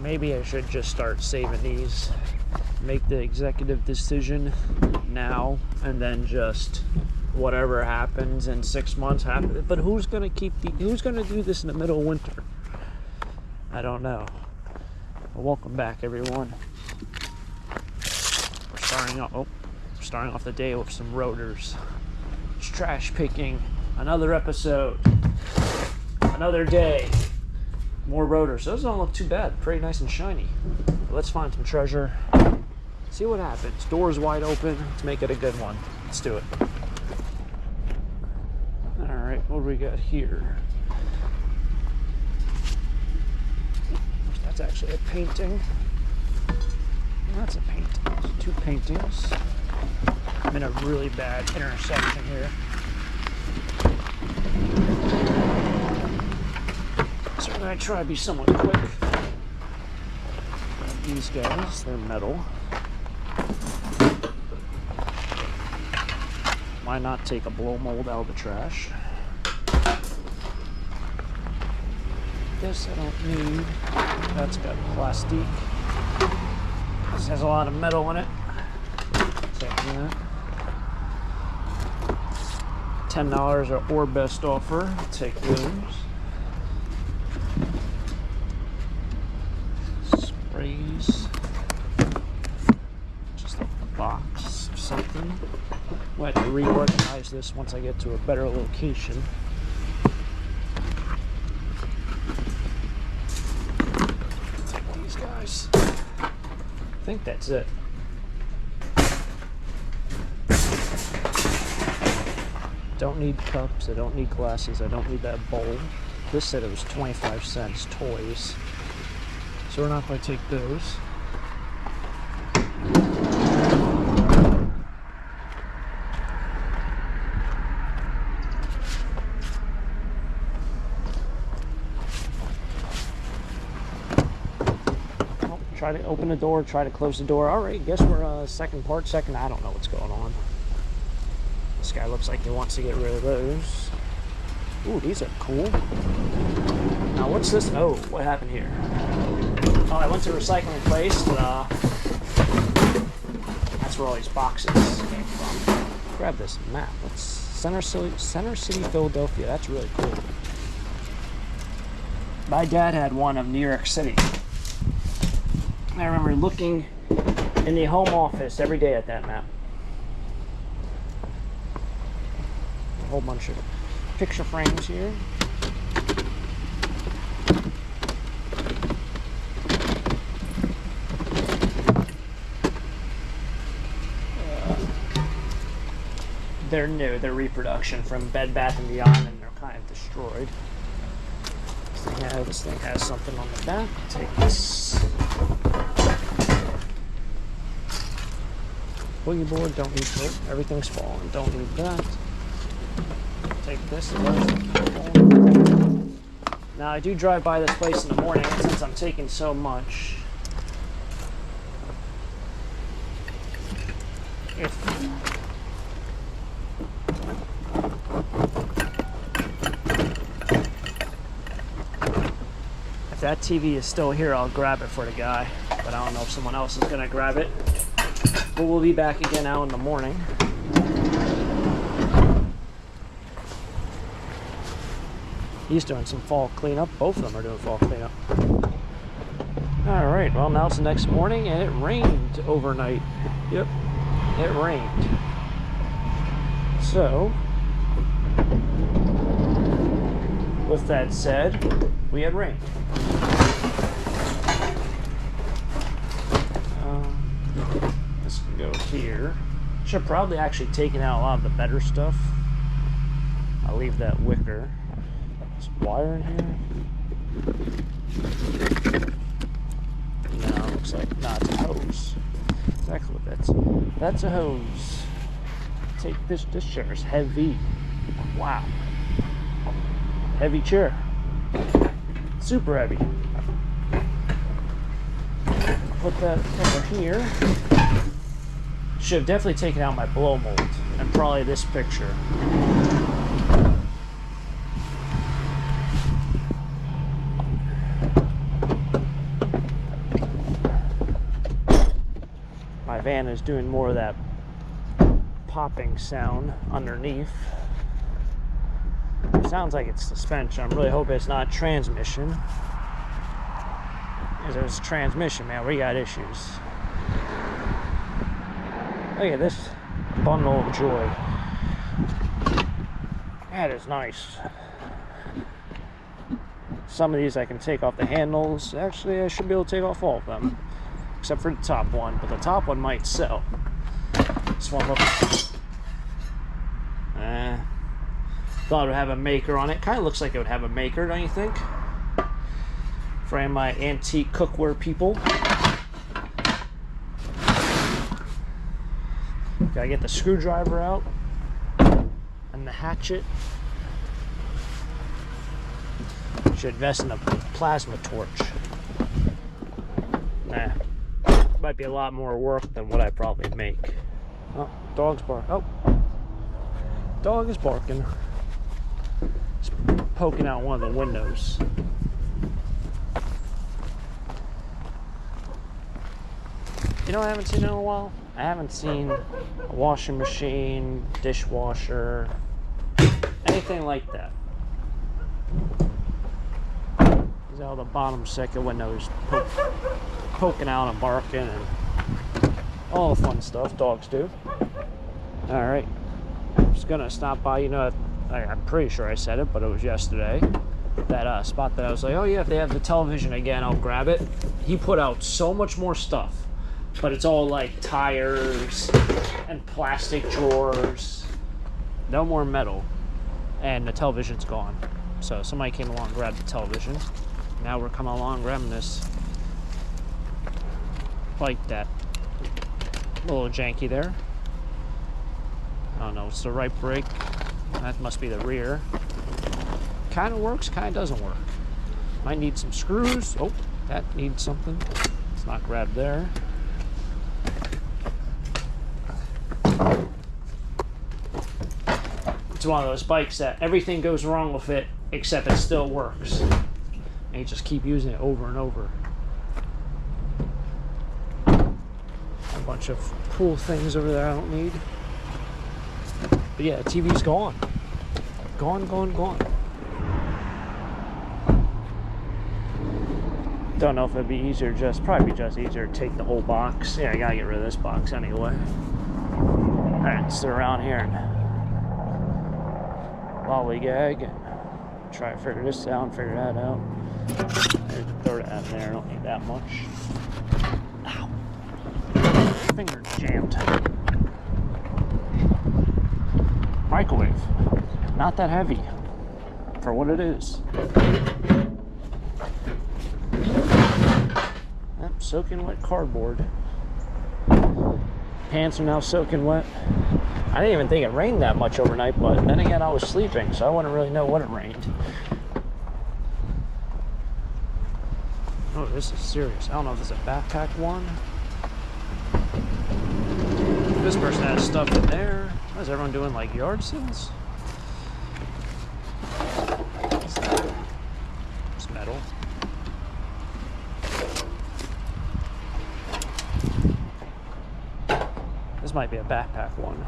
maybe I should just start saving these, make the executive decision now, and then just whatever happens in 6 months happen. But who's gonna who's gonna do this in the middle of winter? I don't know. Well, welcome back, everyone. We're starting off the day with some rotors. It's trash picking. Another episode. Another day. More rotors. Those don't look too bad. Pretty nice and shiny. But let's find some treasure. See what happens. Doors wide open. Let's make it a good one. Let's do it. Alright, what do we got here? That's actually a painting. That's a painting. 2 paintings. I'm in a really bad intersection here. So I'm going to try to be somewhat quick. These guys, they're metal. Why not take a blow mold out of the trash? This I don't need. That's got plastic. This has a lot of metal in it. Take that. $10 or best offer. Take those. Sprays. Just a box or something. I'll have to reorganize this once I get to a better location. Take these guys. I think that's it. Don't need cups, I don't need glasses, I don't need that bowl. This said it was 25 cents, toys. So we're not going to take those. Oh, try to open the door, try to close the door. Alright, guess we're second, I don't know what's going on. This guy looks like he wants to get rid of those. Ooh, these are cool. Now, what's this? Oh, what happened here? Oh, I went to a recycling place. That's where all these boxes came from. Grab this map. What's Center City, Philadelphia? That's really cool. My dad had one of New York City. I remember looking in the home office every day at that map. A whole bunch of picture frames here. They're new. They're reproduction from Bed Bath & Beyond, and they're kind of destroyed. This thing has something on the back. Take this. Boogie board, don't need it. Everything's falling. Don't need that. Take this. Now I do drive by this place in the morning, and since I'm taking so much, if that TV is still here, I'll grab it for the guy, but I don't know if someone else is gonna grab it. But we'll be back again out in the morning. He's doing some fall cleanup. Both of them are doing fall cleanup. Alright, well now it's the next morning and it rained overnight. Yep, it rained. So, with that said, we had rain. This can go here. Should have probably actually taken out a lot of the better stuff. I'll leave that wicker. There's wire in here. No, looks like not. It's a hose. Exactly what that's a hose. Take this. This chair is heavy. Wow. Heavy chair. Super heavy. Put that over here. Should have definitely taken out my blow mold and probably this picture. van is doing more of that popping sound underneath. It sounds like it's suspension. I'm really hoping it's not transmission. If there's transmission, man, we got issues. Look at this bundle of joy. That is nice. Some of these I can take off the handles. Actually, I should be able to take off all of them, except for the top one. But the top one might sell. This one looks... thought it would have a maker on it. Kind of looks like it would have a maker, don't you think? For any of my antique cookware people. Gotta get the screwdriver out and the hatchet. Should invest in a plasma torch. Nah, might be a lot more work than what I probably make. Oh, dog's bark. Oh, dog is barking. It's poking out one of the windows. You know what I haven't seen in a while? I haven't seen a washing machine, dishwasher, anything like that. These are all the bottom second windows poking out and barking and all the fun stuff dogs do. Alright, I'm just gonna stop by. You know, I'm pretty sure I said it, but it was yesterday. That spot that I was like, oh yeah, if they have the television again, I'll grab it. He put out so much more stuff. But it's all like tires and plastic drawers. No more metal. And the television's gone. So somebody came along and grabbed the television. Now we're coming along grabbing this. Like that. A little janky there. I don't know, it's the right brake. That must be the rear. Kind of works, kind of doesn't work. Might need some screws. Oh, that needs something. It's not grabbed there. It's one of those bikes that everything goes wrong with it except it still works. And you just keep using it over and over. A bunch of cool things over there I don't need. But yeah, the TV's gone. Gone, gone, gone. Don't know if it'd be easier, probably just easier to take the whole box. Yeah, I gotta get rid of this box anyway. Alright, let's sit around here and lollygag and try to figure this out and figure that out. There's the dirt out there, I don't need that much. Ow. Finger jammed. Microwave. Not that heavy for what it is. Yep, soaking wet cardboard. Pants are now soaking wet. I didn't even think it rained that much overnight, but then again I was sleeping, so I wouldn't really know what it rained. Oh, this is serious. I don't know if it's a backpack one. This person has stuff in there. What is everyone doing, like yard sales? What's that? It's metal. This might be a backpack one.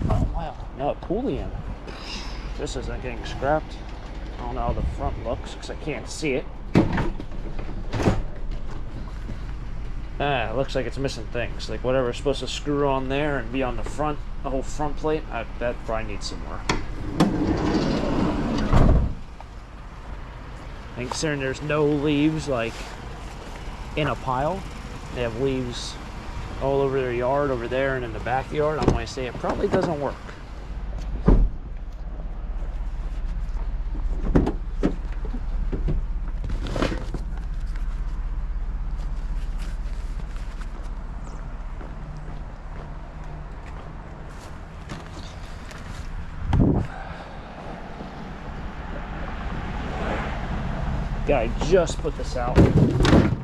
Oh wow, no, a Pulliam. This isn't getting scrapped. I don't know how the front looks because I can't see it. It looks like it's missing things. Like whatever's supposed to screw on there and be on the front, the whole front plate, that probably needs some more. And considering there's no leaves like in a pile, they have leaves all over their yard, over there and in the backyard, I'm going to say it probably doesn't work. Guy just put this out.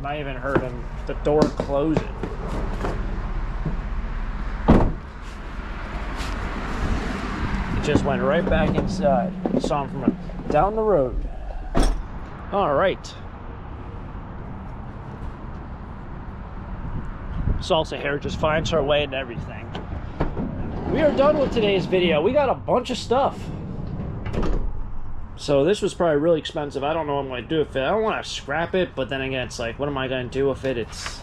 Might even heard him, the door closing. He just went right back inside. Saw him from down the road. All right. Salsa hair just finds her way into everything. We are done with today's video. We got a bunch of stuff. So this was probably really expensive. I don't know what I'm going to do with it. I don't want to scrap it, but then again, it's like, what am I going to do with it? It's...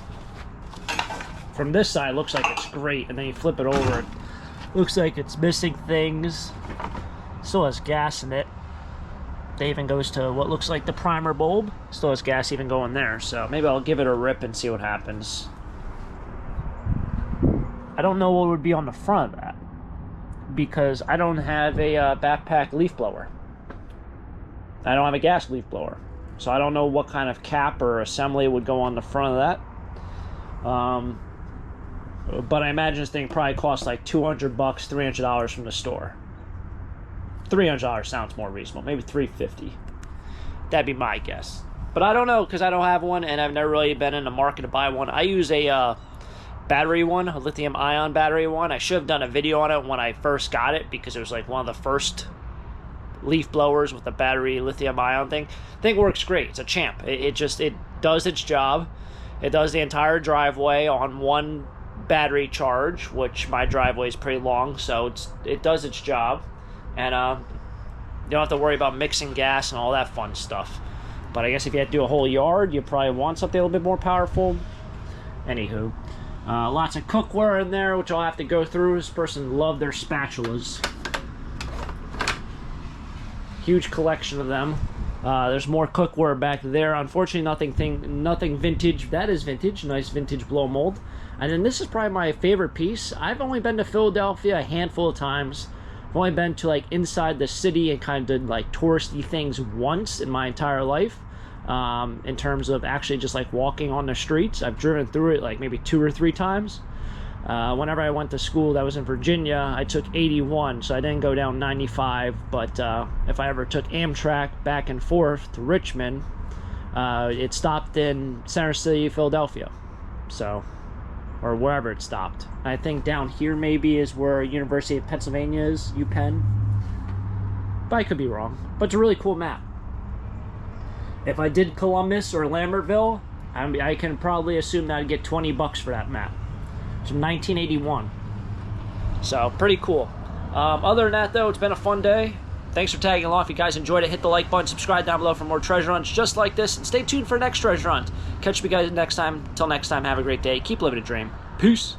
From this side, it looks like it's great, and then you flip it over, it looks like it's missing things. Still has gas in it. It even goes to what looks like the primer bulb. Still has gas even going there, so maybe I'll give it a rip and see what happens. I don't know what would be on the front of that, because I don't have a backpack leaf blower. I don't have a gas leaf blower, so I don't know what kind of cap or assembly would go on the front of that. But I imagine this thing probably costs like $200, $300 from the store. $300 sounds more reasonable. Maybe $350. That'd be my guess. But I don't know, because I don't have one, and I've never really been in the market to buy one. I use a battery one, a lithium-ion battery one. I should have done a video on it when I first got it, because it was like one of the first leaf blowers with the battery lithium-ion thing. The thing works great. It's a champ. It does its job. It does the entire driveway on one battery charge, which my driveway is pretty long, so it does its job. And you don't have to worry about mixing gas and all that fun stuff. But I guess if you had to do a whole yard, you probably want something a little bit more powerful. Anywho, lots of cookware in there, which I'll have to go through. This person loved their spatulas. Huge collection of them. There's more cookware back there. Unfortunately, nothing vintage. That is vintage. Nice vintage blow mold. And then this is probably my favorite piece. I've only been to Philadelphia a handful of times. I've only been to like inside the city and kind of did like touristy things once in my entire life. In terms of actually just like walking on the streets. I've driven through it like maybe 2 or 3 times. Whenever I went to school, that was in Virginia, I took 81, so I didn't go down 95, but if I ever took Amtrak back and forth to Richmond, it stopped in Center City, Philadelphia, so, or wherever it stopped. I think down here maybe is where University of Pennsylvania is, UPenn, but I could be wrong. But it's a really cool map. If I did Columbus or Lambertville, I can probably assume that I'd get $20 for that map. It's from 1981. So, pretty cool. Other than that, though, it's been a fun day. Thanks for tagging along. If you guys enjoyed it, hit the like button, subscribe down below for more treasure hunts just like this, and stay tuned for the next treasure hunt. Catch you guys next time. Until next time, have a great day. Keep living a dream. Peace.